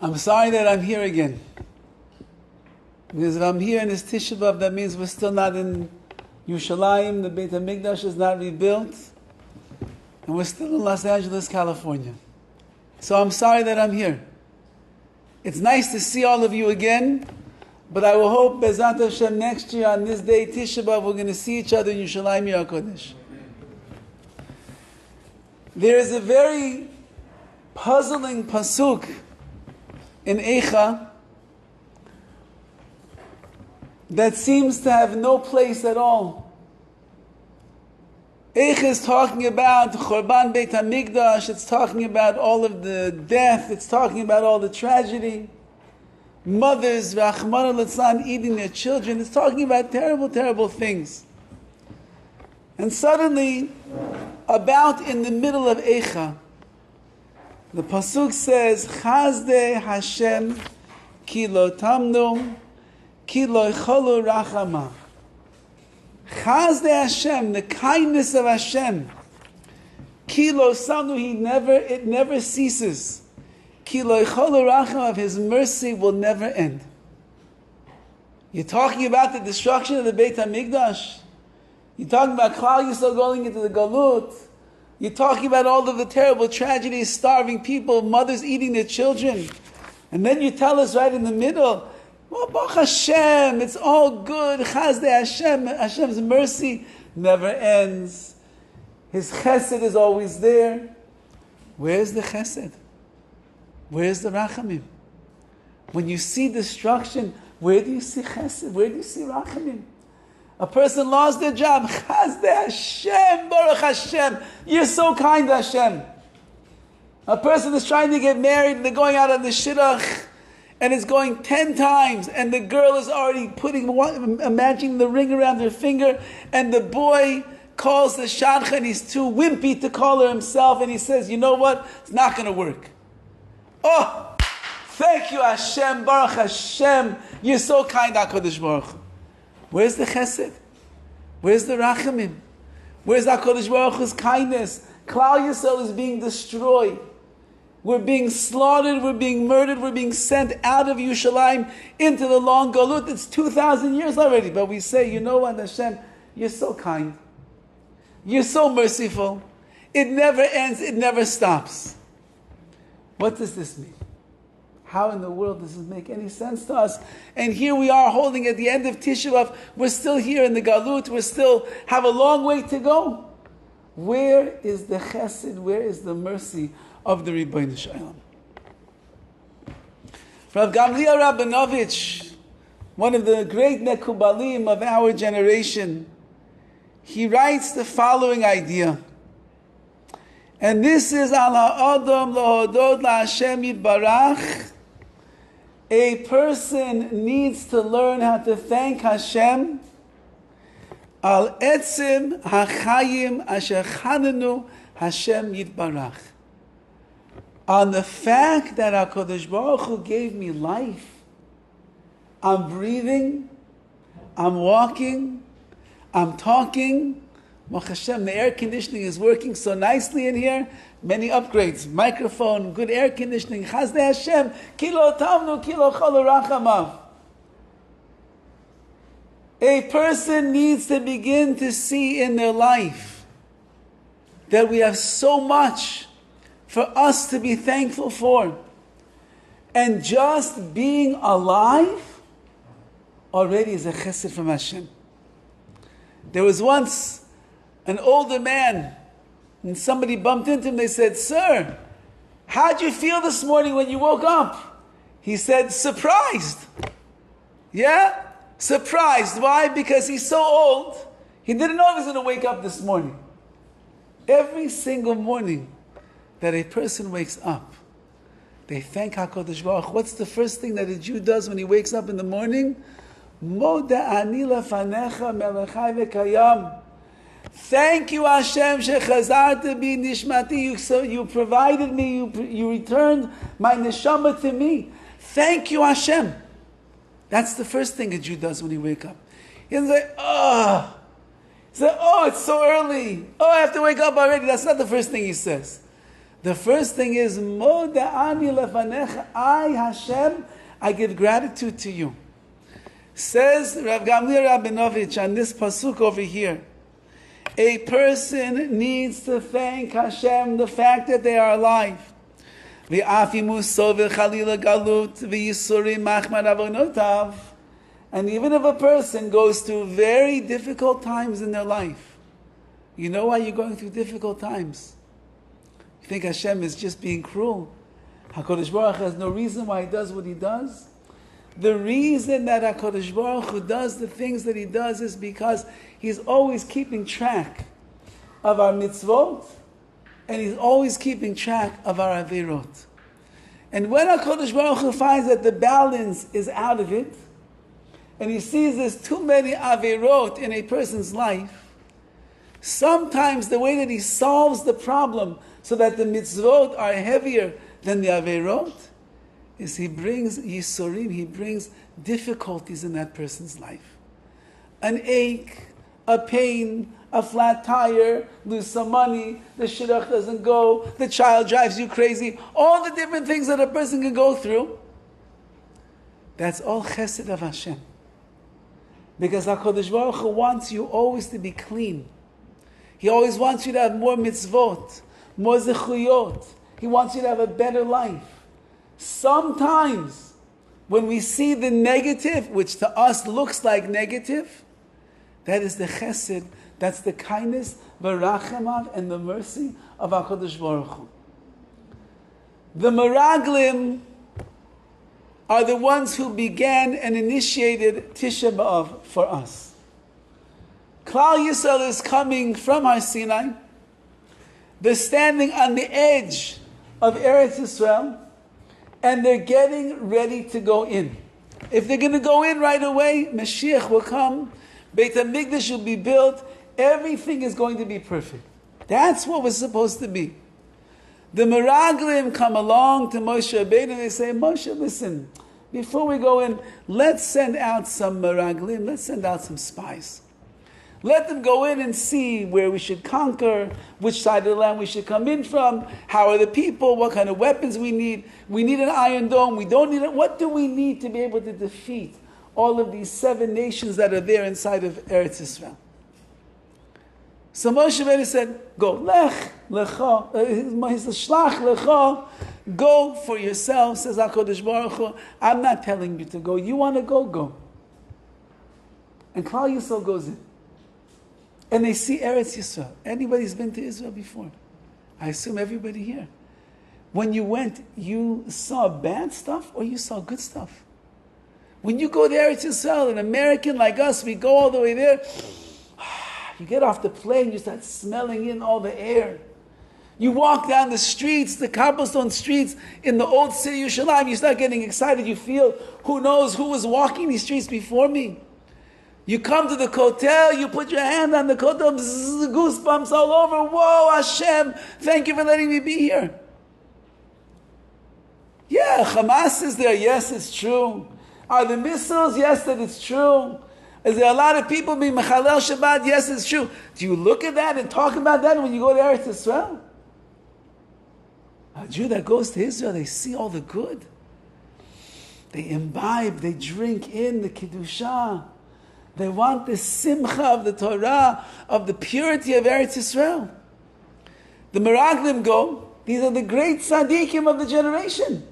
I'm sorry that I'm here again. Because if I'm here in this TISHA B'Av, that means we're still not in Yerushalayim, the Beit HaMikdash is not rebuilt, and we're still in Los Angeles, California. So I'm sorry that I'm here. It's nice to see all of you again, but I will hope, Bezat Hashem, next year on this day, TISHA B'Av, we're going to see each other in Yerushalayim HaKodesh. There is a very puzzling pasuk in Eicha that seems to have no place at all. Eicha is talking about Chorban Beit HaMikdash, it's talking about all of the death, it's talking about all the tragedy. Mothers, Rachmana Litzlan, eating their children, it's talking about terrible, terrible things. And suddenly, about in the middle of Eicha, the pasuk says, Chazdei Hashem ki lo tamnu ki lo cholu rachama. Chazdei Hashem, the kindness of Hashem. Ki lo samnu, it never ceases. Ki lo cholu rachama, of His mercy will never end. You're talking about the destruction of the Beit HaMikdash. You're talking about Klal Yisrael going into the Galut. You're talking about all of the terrible tragedies, starving people, mothers eating their children. And then you tell us right in the middle, well, Baruch Hashem, it's all good. Chazdei Hashem, Hashem's mercy never ends. His chesed is always there. Where's the chesed? Where's the rachamim? When you see destruction, where do you see chesed? Where do you see rachamim? A person lost their job. Chazdei Hashem, Baruch Hashem. You're so kind, Hashem. A person is trying to get married and they're going out on the shidduch and it's going 10 times and the girl is already imagining the ring around her finger, and the boy calls the shadchan and he's too wimpy to call her himself, and he says, you know what? It's not going to work. Oh, thank you, Hashem, Baruch Hashem. You're so kind, HaKadosh Baruch Hu. Where's the chesed? Where's the rachamim? Where's HaKadosh Baruch Hu's kindness? Klal Yisrael is being destroyed. We're being slaughtered, we're being murdered, we're being sent out of Yerushalayim into the long Galut. It's 2,000 years already. But we say, you know what, Hashem, you're so kind. You're so merciful. It never ends, it never stops. What does this mean? How in the world does this make any sense to us? And here we are holding at the end of TISHA B'Av. We're still here in the Galut. We still have a long way to go. Where is the chesed? Where is the mercy of the Ribbono Shel Olam? Rav Gamliel Rabinovich, one of the great Mekubalim of our generation, he writes the following idea. And this is Al ha'adam lahodod la'Hashem yitbarach. A person needs to learn how to thank Hashem al etzim hachayim asher chanenu Hashem yitbarach. On the fact that HaKadosh Baruch Hu gave me life. I'm breathing, I'm walking, I'm talking. Baruch Hashem, the air conditioning is working so nicely in here. Many upgrades, microphone, good air conditioning. Chazdei Hashem, kilo tamnu, kilo cholu rachamav. A person needs to begin to see in their life that we have so much for us to be thankful for. And just being alive already is a chesed from Hashem. There was once an older man, and somebody bumped into him. They said, "Sir, how'd you feel this morning when you woke up?" He said, "Surprised." Yeah? Surprised. Why? Because he's so old, he didn't know he was going to wake up this morning. Every single morning that a person wakes up, they thank HaKadosh Baruch Hu. What's the first thing that a Jew does when he wakes up in the morning? Moda ani lefanecha melechai v'kayam. Thank you, Hashem, shechazarta bi nishmati. You provided me, you returned my neshama to me. Thank you, Hashem. That's the first thing a Jew does when he wakes up. He doesn't say, oh. He says, oh, it's so early. Oh, I have to wake up already. That's not the first thing he says. The first thing is, Moda'ani lefanecha, I, Hashem, I give gratitude to you. Says Rav Gamliel Rabinovich on this pasuk over here, a person needs to thank Hashem the fact that they are alive. And even if a person goes through very difficult times in their life, you know why you're going through difficult times? You think Hashem is just being cruel? HaKadosh Baruch Hu has no reason why He does what He does? The reason that HaKadosh Baruch Hu does the things that He does is because He's always keeping track of our mitzvot, and He's always keeping track of our averot. And when HaKadosh Baruch Hu finds that the balance is out of it, and He sees there's too many averot in a person's life, sometimes the way that He solves the problem so that the mitzvot are heavier than the averot is He brings yisurim, He brings difficulties in that person's life. An ache, a pain, a flat tire, lose some money, the shidduch doesn't go, the child drives you crazy, all the different things that a person can go through. That's all chesed of Hashem. Because HaKadosh Baruch Hu wants you always to be clean. He always wants you to have more mitzvot, more zechuyot. He wants you to have a better life. Sometimes, when we see the negative, which to us looks like negative, that is the chesed, that's the kindness, the rachamav, and the mercy of HaKadosh Baruch Hu. The Meraglim are the ones who began and initiated Tisha B'Av for us. Klal Yisrael is coming from Har Sinai. They're standing on the edge of Eretz Yisrael, and they're getting ready to go in. If they're going to go in right away, Mashiach will come, Beit HaMikdash will be built, everything is going to be perfect. That's what was supposed to be. The Meraglim come along to Moshe Rabbeinu and they say, Moshe, listen, before we go in, let's send out some Meraglim, let's send out some spies. Let them go in and see where we should conquer, which side of the land we should come in from, how are the people, what kind of weapons we need. We need an iron dome, we don't need it. What do we need to be able to defeat all of these 7 nations that are there inside of Eretz Yisrael? So Moshe Rabbeinu said, go, lech lecha, shlach lecha, go for yourself, says HaKadosh Baruch Hu. I'm not telling you to go. You want to go, go. And Klal Yisrael goes in. And they see Eretz Yisrael. Anybody's been to Israel before? I assume everybody here. When you went, you saw bad stuff or you saw good stuff? When you go to Eretz Yisrael, an American like us, we go all the way there, you get off the plane, you start smelling in all the air. You walk down the streets, the cobblestone streets in the old city of Yerushalayim, you start getting excited, you feel, who knows who was walking these streets before me. You come to the kotel, you put your hand on the kotel, goosebumps all over. Whoa, Hashem, thank you for letting me be here. Yeah, Hamas is there. Yes, it's true. Are the missiles? Yes, that it's true. Is there a lot of people being Mechalel Shabbat? Yes, it's true. Do you look at that and talk about that when you go to Eretz Yisrael? A Jew that goes to Israel, they see all the good. They imbibe, they drink in the Kedusha. They want the simcha of the Torah, of the purity of Eretz Yisrael. The Meraglim go, these are the great tzaddikim of the generation.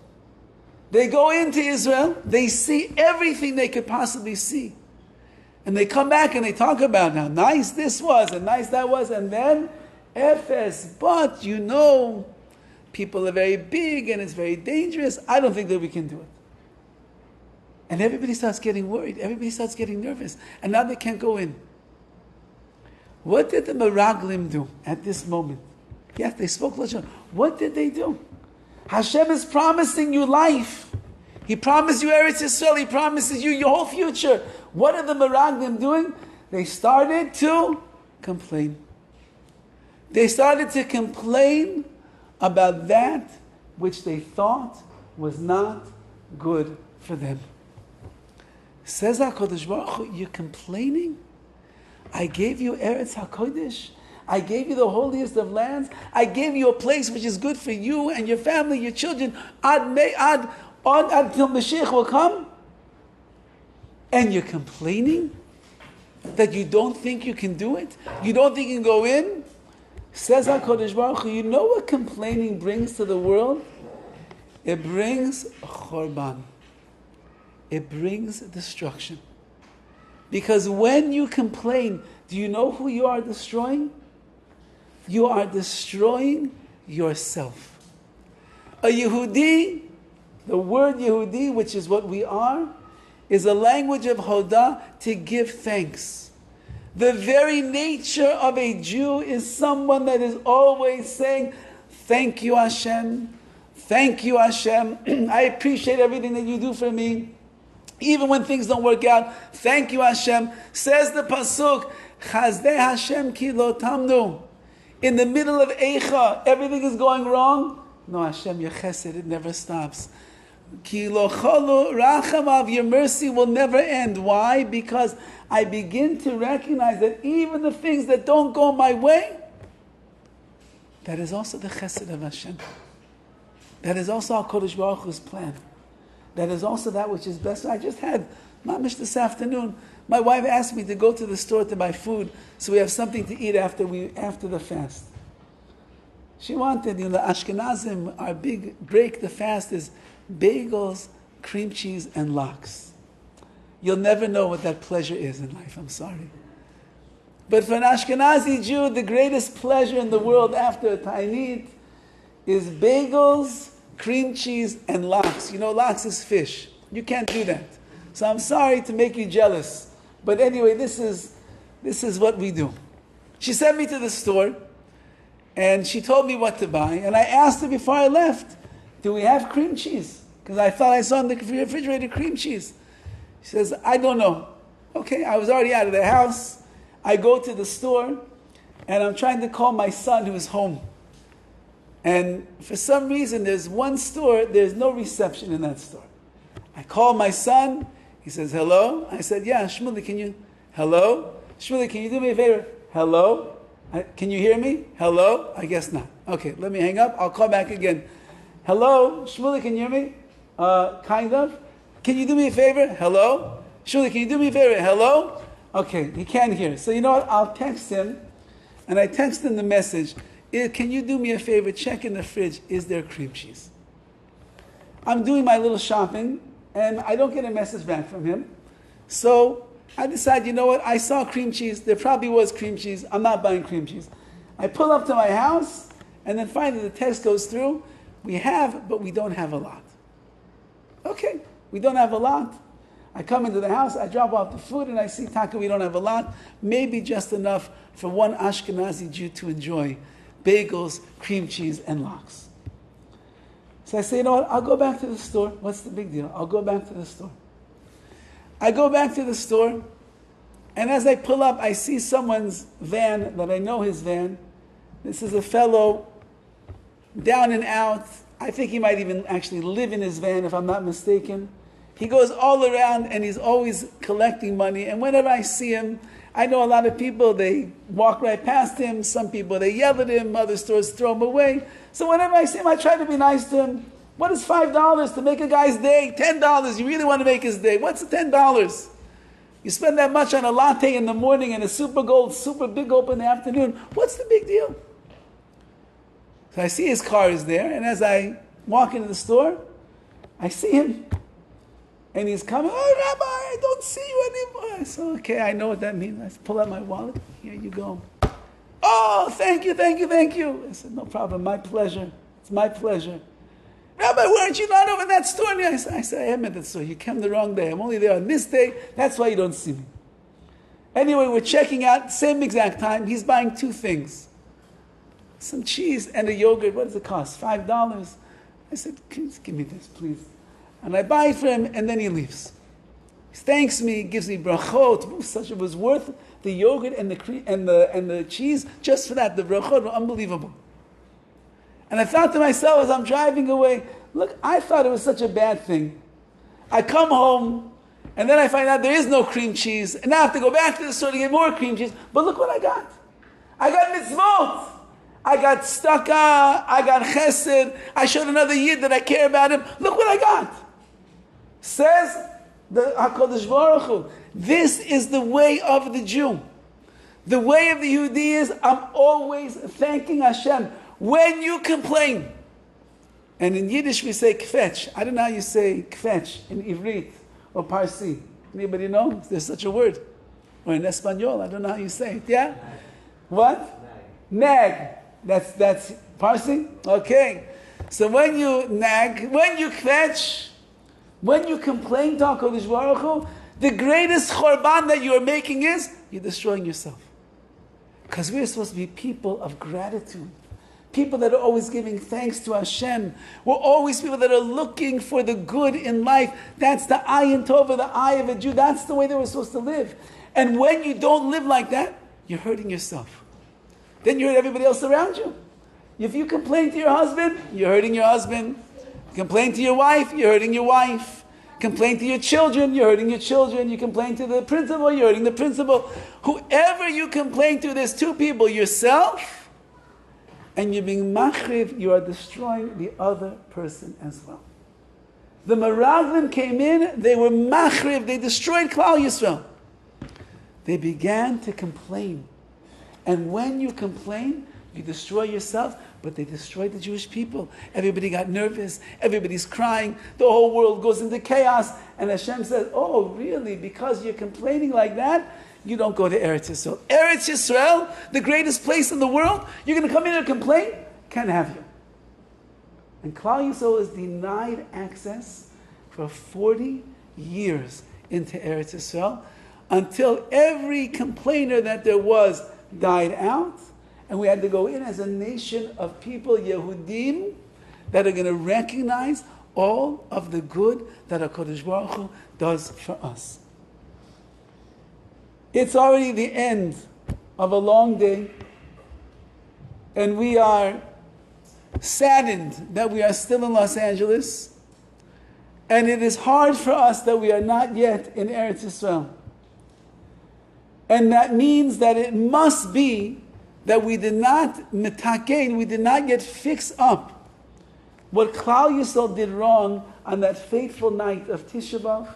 They go into Israel, they see everything they could possibly see. And they come back and they talk about how nice this was and nice that was, and then Ephes, but you know, people are very big and it's very dangerous. I don't think that we can do it. And everybody starts getting worried. Everybody starts getting nervous. And now they can't go in. What did the Meraglim do at this moment? Yes, they spoke Lashon. What did they do? Hashem is promising you life. He promised you Eretz Yisrael. He promises you your whole future. What are the Meraglim doing? They started to complain. They started to complain about that which they thought was not good for them. Says HaKadosh Baruch Hu, you're complaining? I gave you Eretz HaKodesh. I gave you the holiest of lands. I gave you a place which is good for you and your family, your children. Until Mashiach will come. And you're complaining that you don't think you can do it? You don't think you can go in? Says HaKadosh Baruch Hu, you know what complaining brings to the world? It brings chorban. It brings destruction. Because when you complain, do you know who you are destroying? You are destroying yourself. A Yehudi, the word Yehudi, which is what we are, is a language of Hodah, to give thanks. The very nature of a Jew is someone that is always saying, thank you Hashem, thank you Hashem, I appreciate everything that you do for me. Even when things don't work out, thank you Hashem. Says the Pasuk, Chazdei Hashem ki lo tamnu. In the middle of Eicha, everything is going wrong. No, Hashem, your chesed, it never stops. Ki lo cholu rachamav, your mercy will never end. Why? Because I begin to recognize that even the things that don't go my way, that is also the chesed of Hashem. That is also HaKadosh Baruch Hu's plan. That is also that which is best. I just had mamish this afternoon. My wife asked me to go to the store to buy food so we have something to eat after the fast. She wanted, the Ashkenazim, our big break the fast is bagels, cream cheese, and lox. You'll never know what that pleasure is in life, I'm sorry. But for an Ashkenazi Jew, the greatest pleasure in the world after a Ta'anit is bagels, cream cheese, and lox. You know, lox is fish. You can't do that. So I'm sorry to make you jealous. But anyway, this is what we do. She sent me to the store, and she told me what to buy. And I asked her before I left, do we have cream cheese? Because I thought I saw in the refrigerator cream cheese. She says, I don't know. Okay, I was already out of the house. I go to the store, and I'm trying to call my son who's home. And for some reason, there's one store, there's no reception in that store. I call my son. He says, hello? I said, yeah, Shmuley, hello? Shmuley, can you do me a favor? Hello? Can you hear me? Hello? I guess not. Okay, let me hang up. I'll call back again. Hello? Shmuley, can you hear me? Kind of. Can you do me a favor? Hello? Shmuley, can you do me a favor? Hello? Okay, he can't hear. So you know what? I'll text him. And I text him the message. Can you do me a favor? Check in the fridge. Is there cream cheese? I'm doing my little shopping, and I don't get a message back from him. So I decide, you know what? I saw cream cheese. There probably was cream cheese. I'm not buying cream cheese. I pull up to my house, and then finally the text goes through. We have, but we don't have a lot. Okay, we don't have a lot. I come into the house, I drop off the food, and I see, Taka, we don't have a lot. Maybe just enough for one Ashkenazi Jew to enjoy. Bagels, cream cheese, and lox. So I say, you know what, I'll go back to the store. What's the big deal? I'll go back to the store. I go back to the store, and as I pull up, I see someone's van, that I know his van. This is a fellow down and out. I think he might even actually live in his van, if I'm not mistaken. He goes all around, and he's always collecting money, and whenever I see him, I know a lot of people, they walk right past him. Some people, they yell at him. Other stores throw him away. So whenever I see him, I try to be nice to him. What is $5 to make a guy's day? $10. You really want to make his day. What's $10? You spend that much on a latte in the morning and a super big gulp in the afternoon. What's the big deal? So I see his car is there. And as I walk into the store, I see him. And he's coming, oh, Rabbi, I don't see you anymore. I said, okay, I know what that means. I pull out my wallet. Here you go. Oh, thank you. I said, no problem, my pleasure. It's my pleasure. Rabbi, weren't you not over in that store? I said, I am at that store. You came the wrong day. I'm only there on this day. That's why you don't see me. Anyway, we're checking out, same exact time. He's buying two things. Some cheese and a yogurt. What does it cost? $5. I said, give me this, please. And I buy it for him, and then he leaves. He thanks me, gives me brachot. Such it was worth the yogurt and the cheese just for that. The brachot were unbelievable. And I thought to myself as I'm driving away, look, I thought it was such a bad thing. I come home, and then I find out there is no cream cheese, and now I have to go back to the store to get more cream cheese. But look what I got. I got mitzvot. I got tzedakah. I got chesed. I showed another yid that I care about him. Look what I got. Says the HaKadosh Baruch Hu. This is the way of the Jew. The way of the Yehudi is, I'm always thanking Hashem. When you complain, and in Yiddish we say kvetch. I don't know how you say kvetch in Ivrit or Parsi. Anybody know? There's such a word. Or in Espanol, I don't know how you say it. Yeah? What? Nag. That's Parsi? Okay. So when you nag, when you kvetch, when you complain to HaKadosh Baruch Hu, the greatest chorban that you are making is, you're destroying yourself. Because we're supposed to be people of gratitude. People that are always giving thanks to Hashem. We're always people that are looking for the good in life. That's the ayin tova, the eye of a Jew. That's the way they were supposed to live. And when you don't live like that, you're hurting yourself. Then you hurt everybody else around you. If you complain to your husband, you're hurting your husband. Complain to your wife, you're hurting your wife. Complain to your children, you're hurting your children. You complain to the principal, you're hurting the principal. Whoever you complain to, there's two people, yourself, and you're being machriv, you are destroying the other person as well. The Meraglim came in, they were machriv, they destroyed Klal Yisrael. They began to complain. And when you complain, you destroy yourself, but they destroyed the Jewish people. Everybody got nervous. Everybody's crying. The whole world goes into chaos. And Hashem says, oh, really? Because you're complaining like that, you don't go to Eretz Yisrael. Eretz Yisrael, the greatest place in the world, you're going to come in and complain? Can't have you. And Klal Yisrael is denied access for 40 years into Eretz Yisrael until every complainer that there was died out. And we had to go in as a nation of people, Yehudim, that are going to recognize all of the good that HaKadosh Baruch Hu does for us. It's already the end of a long day, and we are saddened that we are still in Los Angeles, and it is hard for us that we are not yet in Eretz Yisrael. And that means that it must be that we did not mitakein, we did not yet fix up what Klal Yisrael did wrong on that fateful night of Tisha B'Av.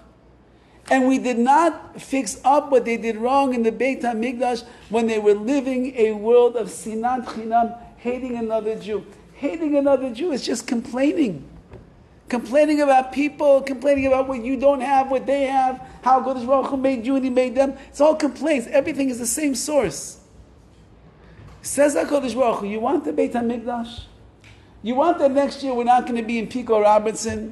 And we did not fix up what they did wrong in the Beit HaMikdash when they were living a world of sinat chinam, hating another Jew. Hating another Jew is just complaining. Complaining about people, complaining about what you don't have, what they have, how God Baruch Hu made you and He made them. It's all complaints. Everything is the same source. Says HaKadosh Baruch Hu, you want the Beit HaMikdash? You want that next year we're not going to be in Pico Robertson?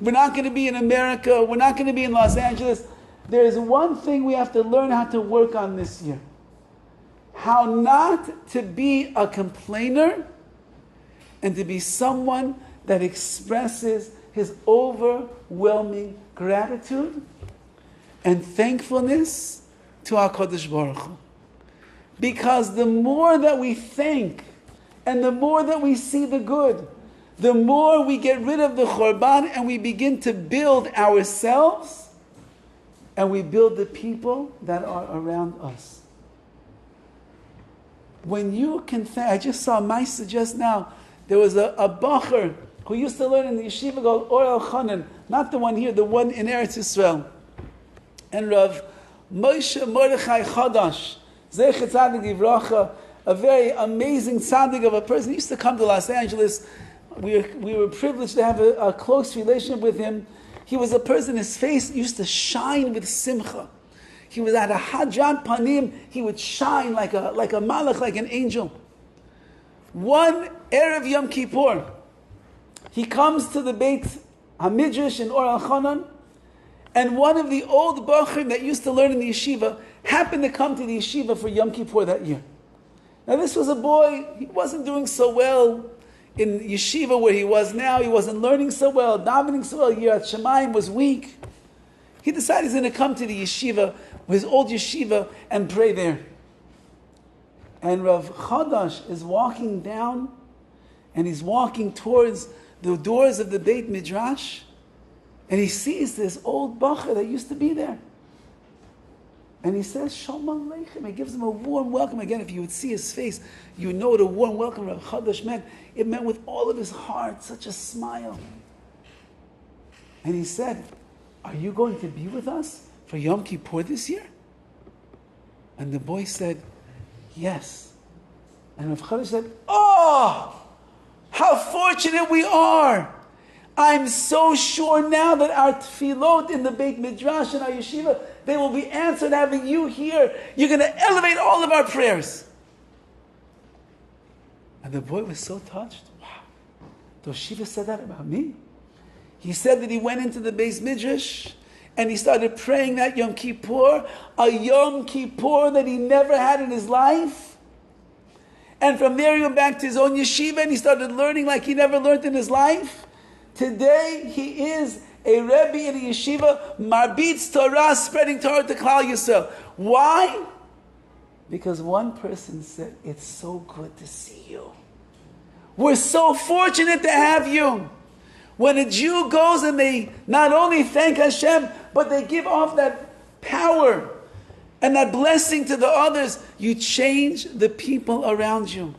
We're not going to be in America? We're not going to be in Los Angeles? There is one thing we have to learn how to work on this year. How not to be a complainer and to be someone that expresses his overwhelming gratitude and thankfulness to HaKadosh Baruch Hu. Because the more that we thank and the more that we see the good, the more we get rid of the Chorban and we begin to build ourselves and we build the people that are around us. When you can thank, I just saw Maisa just now, there was a bacher who used to learn in the yeshiva called Or Elchanan, not the one here, the one in Eretz Yisrael. And Rav Moshe Mordechai Chadash, Zecher Tzadik Livracha, a very amazing tzaddik of a person. He used to come to Los Angeles. We were privileged to have a close relationship with him. He was a person, his face used to shine with simcha. He was at a hajat panim, he would shine like a malach, like an angel. One Erev Yom Kippur, he comes to the Beit HaMidrash in Or Elchanan, and one of the old bachrim that used to learn in the yeshiva happened to come to the yeshiva for Yom Kippur that year. Now this was a boy, he wasn't doing so well in yeshiva where he was now. He wasn't learning so well, davening so well. Yirat Shamayim was weak. He decided he's going to come to the yeshiva, his old yeshiva, and pray there. And Rav Chadash is walking down, and he's walking towards the doors of the Beit Midrash, and he sees this old bacher that used to be there. And he says, Shalom Aleichem. He gives him a warm welcome. Again, if you would see his face, you would know what a warm welcome Rav Chadash meant. It meant with all of his heart, such a smile. And he said, are you going to be with us for Yom Kippur this year? And the boy said, yes. And Rav Chadash said, oh, how fortunate we are. I'm so sure now that our tefillot in the Beit Midrash and our yeshiva, they will be answered having you here. You're going to elevate all of our prayers. And the boy was so touched. Wow. The yeshiva said that about me. He said that he went into the Beit Midrash and he started praying that Yom Kippur, a Yom Kippur that he never had in his life. And from there he went back to his own yeshiva and he started learning like he never learned in his life. Today he is a Rabbi in a yeshiva, marbitz Torah, spreading Torah to Klal Yisrael. Why? Because one person said, it's so good to see you. We're so fortunate to have you. When a Jew goes and they not only thank Hashem, but they give off that power and that blessing to the others, you change the people around you.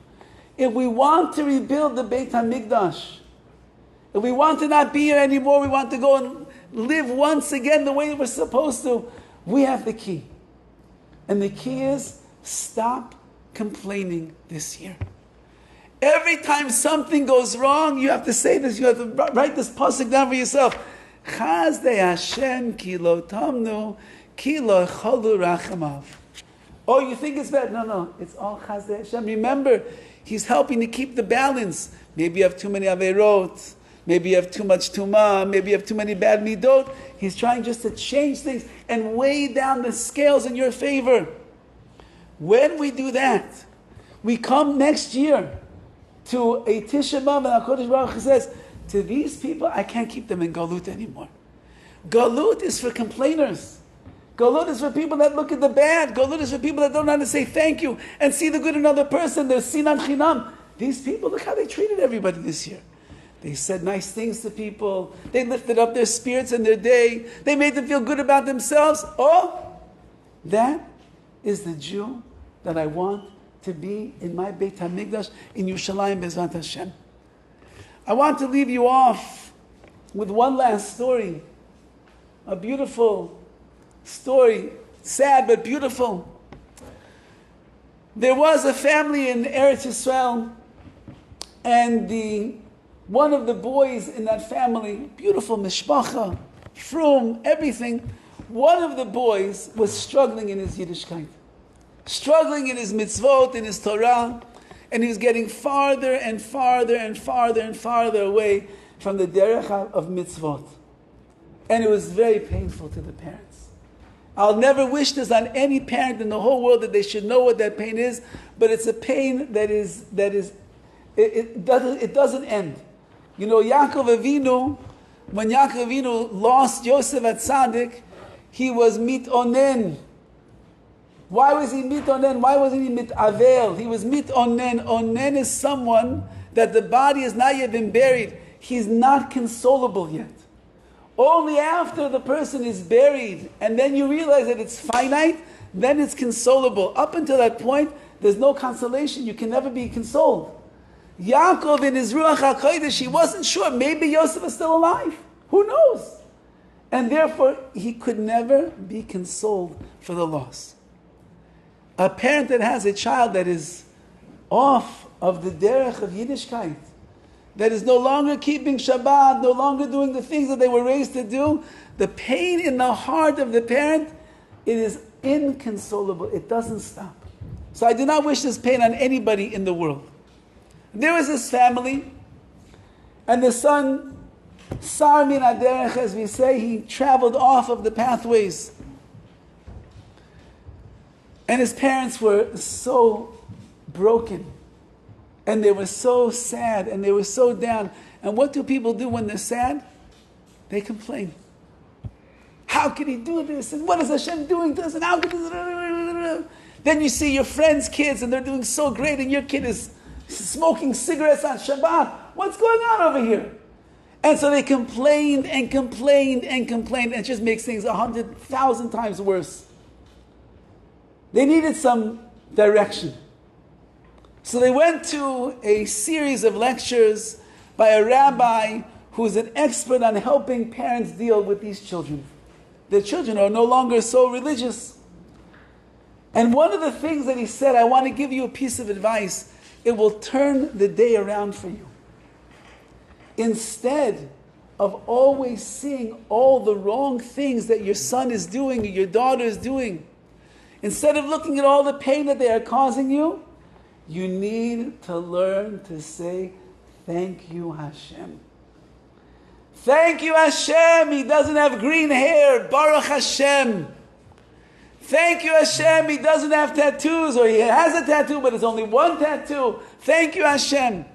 If we want to rebuild the Beit HaMikdash, if we want to not be here anymore, we want to go and live once again the way we're supposed to, we have the key. And the key is, stop complaining this year. Every time something goes wrong, you have to say this, you have to write this pasuk down for yourself. Chazdei Hashem ki lo tamnu, ki lo cholu rachamav. Oh, you think it's bad? No, it's all Chazdei Hashem. Remember, He's helping to keep the balance. Maybe you have too many averot, maybe you have too much tumah, maybe you have too many bad midot. He's trying just to change things and weigh down the scales in your favor. When we do that, we come next year to a TISHA B'Av, and HaKadosh Baruch Hu says, to these people, I can't keep them in Galut anymore. Galut is for complainers. Galut is for people that look at the bad. Galut is for people that don't know how to say thank you and see the good in another person. There's sinan chinam. These people, look how they treated everybody this year. They said nice things to people. They lifted up their spirits in their day. They made them feel good about themselves. Oh, that is the Jew that I want to be in my Beit HaMikdash in Yerushalayim Bezrat Hashem. I want to leave you off with one last story. A beautiful story, sad but beautiful. There was a family in Eretz Yisrael, and one of the boys in that family, beautiful mishpacha, frum, everything, one of the boys was struggling in his Yiddishkeit, struggling in his mitzvot, in his Torah, and he was getting farther and farther and farther and farther away from the derech of mitzvot. And it was very painful to the parents. I'll never wish this on any parent in the whole world, that they should know what that pain is, but it's a pain it doesn't end. You know, Yaakov Avinu, when Yaakov Avinu lost Yosef at Tzaddik, he was mitonen. Why was he mitonen? Why wasn't he mitavel? He was mitonen. Onen is someone that the body has not yet been buried. He's not consolable yet. Only after the person is buried and then you realize that it's finite, then it's consolable. Up until that point, there's no consolation. You can never be consoled. Yaakov in his Ruach HaKodesh, he wasn't sure. Maybe Yosef is still alive. Who knows? And therefore, he could never be consoled for the loss. A parent that has a child that is off of the derech of Yiddishkeit, that is no longer keeping Shabbat, no longer doing the things that they were raised to do, the pain in the heart of the parent, it is inconsolable. It doesn't stop. So I do not wish this pain on anybody in the world. There was this family, and the son, Sar min haderech, as we say, he traveled off of the pathways. And his parents were so broken. And they were so sad, and they were so down. And what do people do when they're sad? They complain. How can he do this? And what is Hashem doing to us? And how can this? Then you see your friends' kids, and they're doing so great, and your kid is smoking cigarettes on Shabbat. What's going on over here? And so they complained and complained and complained, and it just makes things 100,000 times worse. They needed some direction. So they went to a series of lectures by a rabbi who's an expert on helping parents deal with these children. Their children are no longer so religious. And one of the things that he said, I want to give you a piece of advice. It will turn the day around for you. Instead of always seeing all the wrong things that your son is doing or your daughter is doing, instead of looking at all the pain that they are causing you, you need to learn to say, thank you, Hashem. Thank you, Hashem. He doesn't have green hair. Baruch Hashem. Thank you, Hashem. He doesn't have tattoos, or he has a tattoo, but it's only one tattoo. Thank you, Hashem.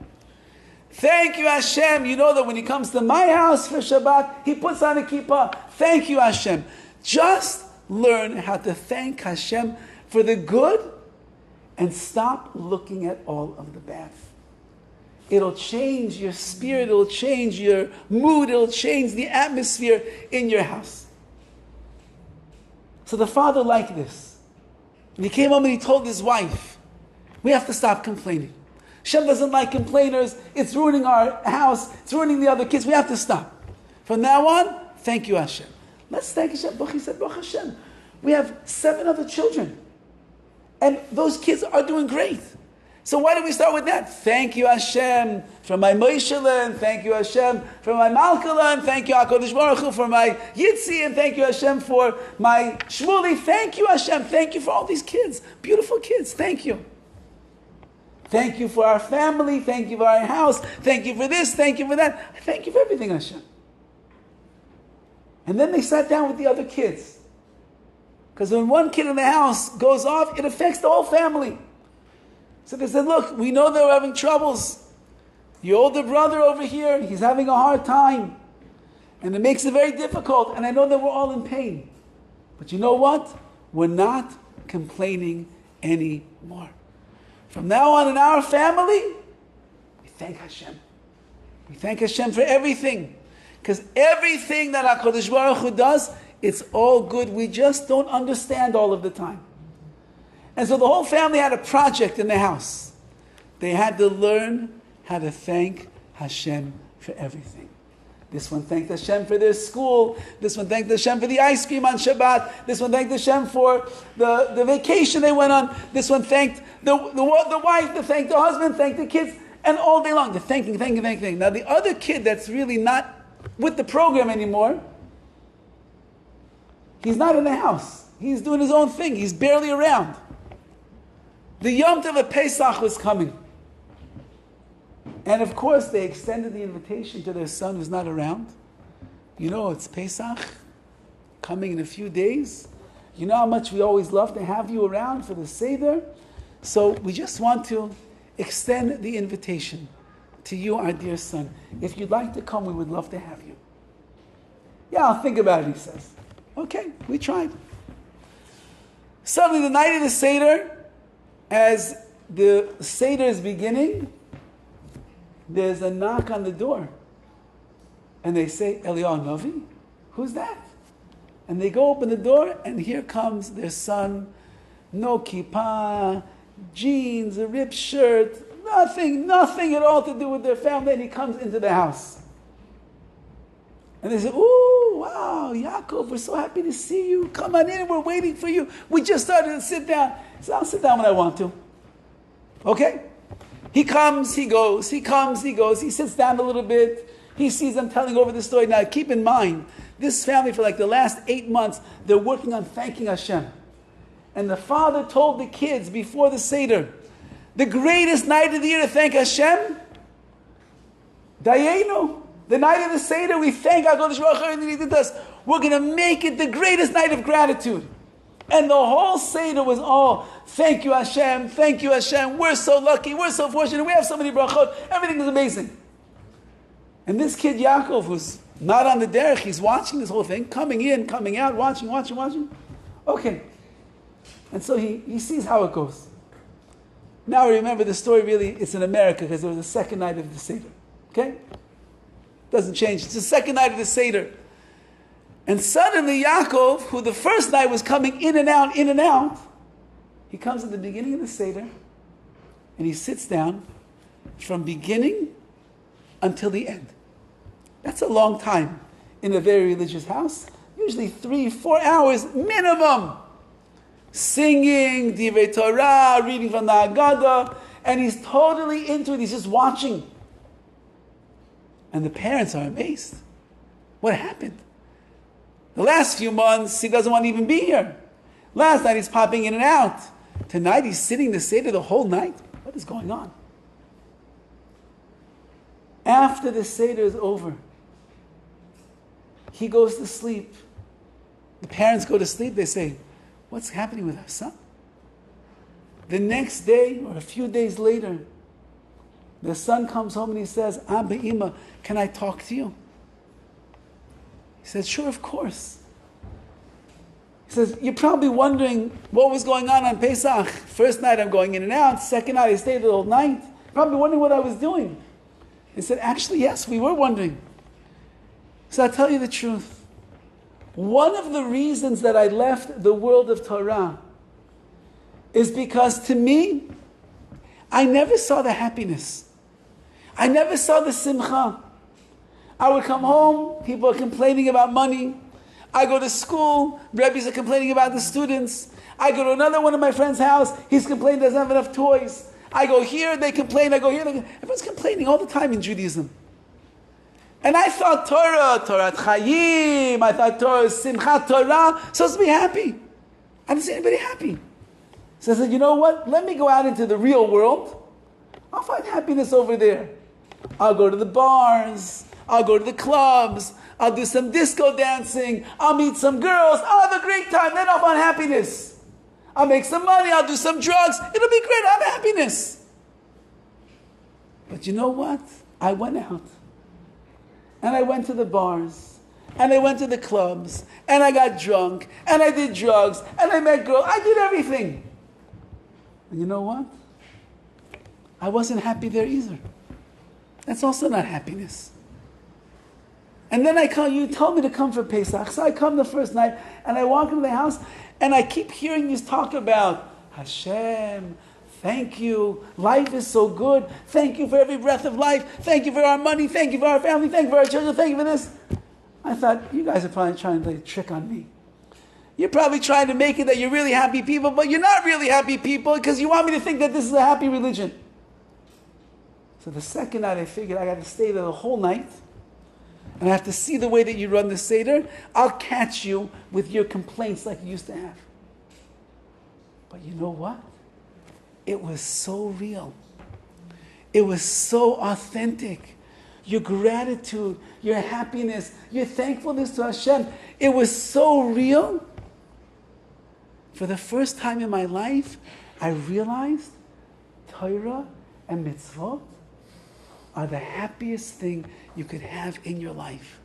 Thank you, Hashem. You know that when he comes to my house for Shabbat, he puts on a kippah. Thank you, Hashem. Just learn how to thank Hashem for the good and stop looking at all of the bad. It'll change your spirit, it'll change your mood, it'll change the atmosphere in your house. So the father liked this. And he came home and he told his wife, we have to stop complaining. Hashem doesn't like complainers. It's ruining our house. It's ruining the other kids. We have to stop. From now on, thank you, Hashem. Let's thank Hashem. He said, Baruch Hashem. We have 7 other children. And those kids are doing great. So why don't we start with that? Thank you, Hashem, for my Moishele, and thank you, Hashem, for my Malkala, and thank you, HaKadosh Baruch Hu, for my Yitzi, and thank you, Hashem, for my Shmuli. Thank you, Hashem. Thank you for all these kids. Beautiful kids. Thank you. Thank you for our family. Thank you for our house. Thank you for this. Thank you for that. Thank you for everything, Hashem. And then they sat down with the other kids. Because when one kid in the house goes off, it affects the whole family. So they said, look, we know they're having troubles. Your older brother over here, he's having a hard time. And it makes it very difficult. And I know that we're all in pain. But you know what? We're not complaining anymore. From now on in our family, we thank Hashem. We thank Hashem for everything. Because everything that HaKadosh Baruch Hu does, it's all good. We just don't understand all of the time. And so the whole family had a project in the house. They had to learn how to thank Hashem for everything. This one thanked Hashem for their school. This one thanked Hashem for the ice cream on Shabbat. This one thanked Hashem for the vacation they went on. This one thanked the wife, they thanked the husband, thanked the kids, and all day long they're thanking. Now the other kid that's really not with the program anymore, he's not in the house. He's doing his own thing. He's barely around. The Yom Tov of Pesach was coming. And of course, they extended the invitation to their son who's not around. You know, it's Pesach, coming in a few days. You know how much we always love to have you around for the Seder? So we just want to extend the invitation to you, our dear son. If you'd like to come, we would love to have you. Yeah, I'll think about it, he says. Okay, we tried. Suddenly, the night of the Seder, as the Seder is beginning, there's a knock on the door. And they say, Eliyahu Novi? Who's that? And they go open the door, and here comes their son. No kippah, jeans, a ripped shirt, nothing at all to do with their family. And he comes into the house. And they say, ooh, wow, Yaakov, we're so happy to see you. Come on in, we're waiting for you. We just started to sit down. He said, I'll sit down when I want to. Okay? He comes, he goes, he comes, he goes. He sits down a little bit. He sees them telling over the story. Now, keep in mind, this family for like the last 8 months, they're working on thanking Hashem. And the father told the kids before the Seder, the greatest night of the year to thank Hashem, Dayenu, the night of the Seder, we thank HaKadosh Baruch Hu and He did us. We're going to make it the greatest night of gratitude. And the whole Seder was, thank you Hashem, we're so lucky, we're so fortunate, we have so many brachot, everything is amazing. And this kid Yaakov, who's not on the derech, he's watching this whole thing, coming in, coming out, watching. Okay. And so he sees how it goes. Now remember, the story really, it's in America, because there was a second night of the Seder. Okay? Doesn't change. It's the second night of the Seder. And suddenly Yaakov, who the first night was coming in and out, He comes at the beginning of the Seder, and he sits down from beginning until the end. That's a long time in a very religious house. Usually 3-4 hours minimum. Singing, Divrei Torah, reading from the Haggadah, and he's totally into it. He's just watching. And the parents are amazed. What happened? The last few months, he doesn't want to even be here. Last night, he's popping in and out. Tonight, he's sitting the Seder the whole night. What is going on? After the Seder is over, he goes to sleep. The parents go to sleep. They say, what's happening with our son? The next day, or a few days later, the son comes home and he says, Abba, Ima, can I talk to you? He says, sure, of course. He says, you're probably wondering what was going on Pesach. First night I'm going in and out. Second night I stayed the whole night. Probably wondering what I was doing. He said, actually, yes, we were wondering. So I'll tell you the truth. One of the reasons that I left the world of Torah is because to me, I never saw the happiness. I never saw the simcha. I would come home, people are complaining about money. I go to school, rabbis are complaining about the students. I go to another one of my friend's house, he's complaining he doesn't have enough toys. I go here, they complain, I go here, everyone's complaining all the time in Judaism. And I thought Torah Chayim, I thought Torah is Simchat Torah, supposed to be happy. I didn't see anybody happy. So I said, you know what? Let me go out into the real world. I'll find happiness over there. I'll go to the bars. I'll go to the clubs. I'll do some disco dancing. I'll meet some girls. I'll have a great time. Then I'll find happiness. I'll make some money. I'll do some drugs. It'll be great. I'll have happiness. But you know what? I went out. And I went to the bars. And I went to the clubs. And I got drunk. And I did drugs. And I met girls. I did everything. And you know what? I wasn't happy there either. That's also not happiness. And then you told me to come for Pesach. So I come the first night, and I walk into the house, and I keep hearing you talk about Hashem, thank you, life is so good, thank you for every breath of life, thank you for our money, thank you for our family, thank you for our children, thank you for this. I thought, you guys are probably trying to play a trick on me. You're probably trying to make it that you're really happy people, but you're not really happy people because you want me to think that this is a happy religion. So the second night I figured I got to stay there the whole night, and I have to see the way that you run the Seder. I'll catch you with your complaints like you used to have. But you know what? It was so real. It was so authentic. Your gratitude, your happiness, your thankfulness to Hashem. It was so real. For the first time in my life, I realized Torah and mitzvot are the happiest thing you could have in your life.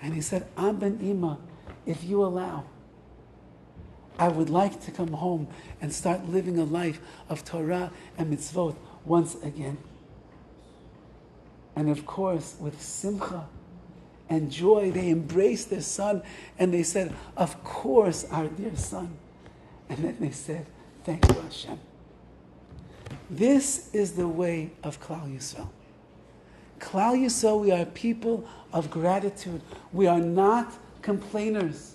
And he said, Ben Ima, if you allow, I would like to come home and start living a life of Torah and mitzvot once again. And of course, with simcha and joy, they embraced their son and they said, of course, our dear son. And then they said, thank you, Hashem. This is the way of Klal Yisrael. Klal Yisrael, we are people of gratitude. We are not complainers.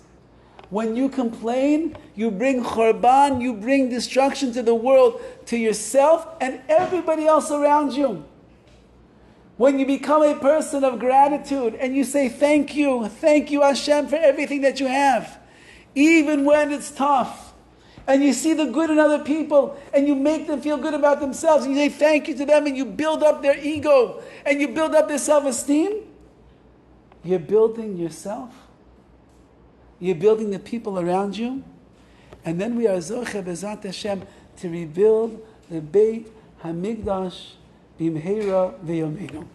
When you complain, you bring churban, you bring destruction to the world, to yourself and everybody else around you. When you become a person of gratitude and you say thank you Hashem for everything that you have, even when it's tough, and you see the good in other people, and you make them feel good about themselves, and you say thank you to them, and you build up their ego, and you build up their self-esteem, you're building yourself. You're building the people around you. And then we are zoche bezat Hashem to rebuild the Beit HaMikdash b'mheira v'yomeinu.